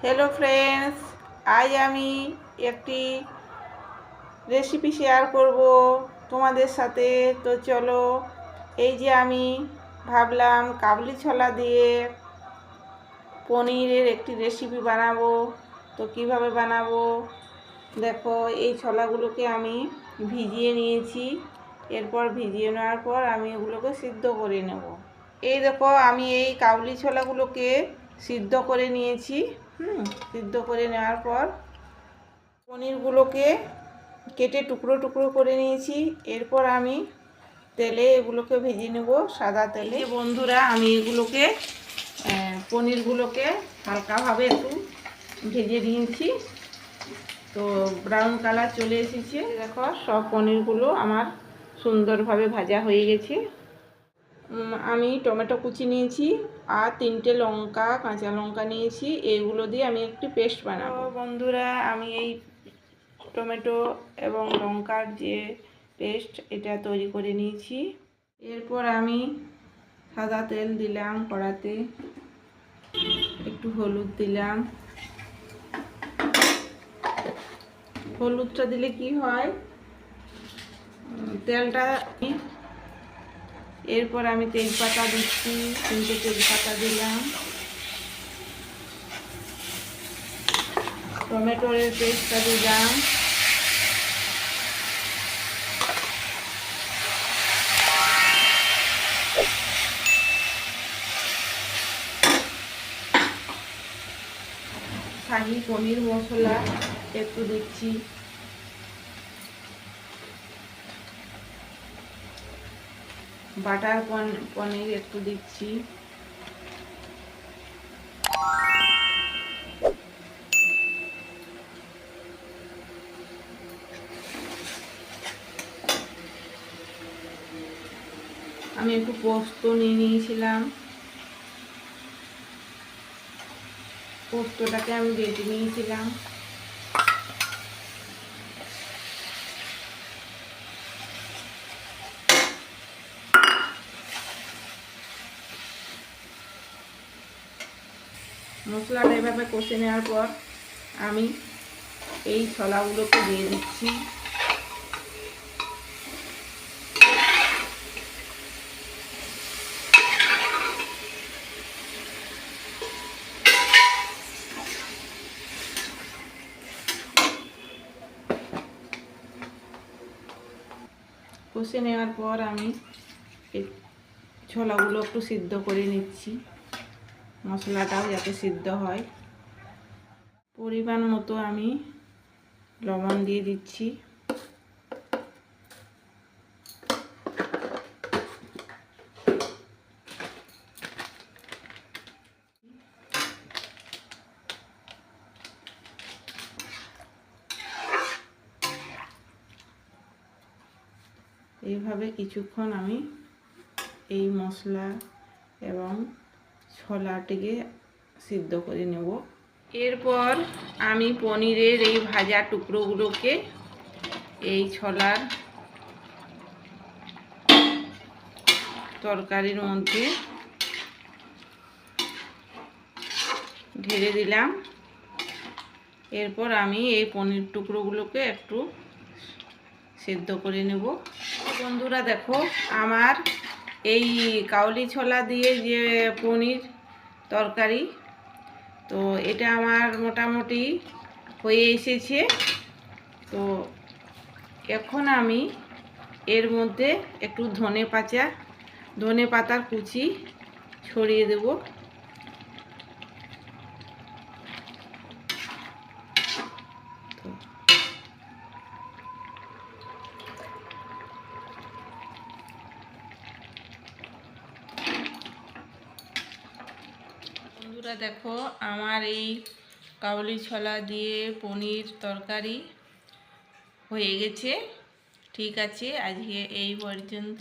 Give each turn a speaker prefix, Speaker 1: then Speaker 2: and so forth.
Speaker 1: Hello friends, আজ আমি একটি রেসিপি শেয়ার করব তোমাদের সাথে। তো চলো, এই যে আমি ভাবলাম কাবলি ছোলা দিয়ে পনিরের একটি রেসিপি বানাবো। তো কিভাবে বানাবো দেখো, এই ছোলাগুলোকে আমি ভিজিয়ে নিয়েছি। এরপর ভিজিয়ে নেওয়ার পর আমি এগুলোকে সিদ্ধ করে নেব। এই দেখো, আমি এই কাবলি ছোলাগুলোকে সিদ্ধ করে নিয়েছি। সিদ্ধ করে নেওয়ার পর পনিরগুলোকে কেটে টুকরো টুকরো করে নিয়েছি। এরপর আমি তেলে এগুলোকে ভেজে নেব, সাদা তেলে। বন্ধুরা, আমি এগুলোকে পনিরগুলোকে হালকাভাবে একটু ভেজে নিয়েছি। তো ব্রাউন কালার চলে এসেছে। দেখো, সব পনিরগুলো আমার সুন্দরভাবে ভাজা হয়ে গেছে। আমি টমেটো কুচি নিয়েছি আর 3টে লঙ্কা, কাঁচা লঙ্কা নিয়েছি। এইগুলো দিয়ে আমি একটি পেস্ট বানাবো। বন্ধুরা, আমি এই টমেটো এবং লঙ্কার যে পেস্ট, এটা তৈরি করে নিয়েছি। এরপর আমি সাদা তেল দিলাম কড়াতে, একটু হলুদ দিলাম। হলুদটা দিলে কি হয়, তেলটা। এরপর আমি তেজপাতা দিচ্ছি, 3টে তেজপাতা দিলাম। টমেটোর পেস্টটা দিলাম। শাহি পনির মশলা একটু দিচ্ছি। বাটার পনির একটু দিচ্ছি। আমি একটু পোস্ত নিয়ে নিয়েছিলাম, পোস্তটাকে আমি বেটে নিয়েছিলাম। মশলাটা এভাবে কষে নেওয়ার পর আমি এই ছোলাগুলোকে দিয়ে দিচ্ছি। কষে নেওয়ার পর আমি এই ছোলাগুলো একটু সিদ্ধ করে নিচ্ছি, মশলাটাও যাতে সিদ্ধ হয়। পরিমাণ মতো আমি লবণ দিয়ে দিচ্ছি। এইভাবে কিছুক্ষণ আমি এই মশলা এবং ছোলাটিকে সিদ্ধ করে নেব। এরপর আমি পনিরের এই ভাজা টুকরোগুলোকে এই ছোলার তরকারির মধ্যে ঢেলে দিলাম। এরপর আমি এই পনির টুকরোগুলোকে একটু সিদ্ধ করে নেব। বন্ধুরা দেখো, আমার এই কাউলি ছোলা দিয়ে যে পনির তরকারি, তো এটা আমার মোটামুটি হয়ে এসেছে। তো এখন আমি এর মধ্যে একটু ধনে পাতার কুচি ছড়িয়ে দেব। বন্ধুরা দেখো, আমার এই কাবলি ছোলা দিয়ে পনির তরকারি হয়ে গেছে। ঠিক আছে, আজকে এই পর্যন্ত।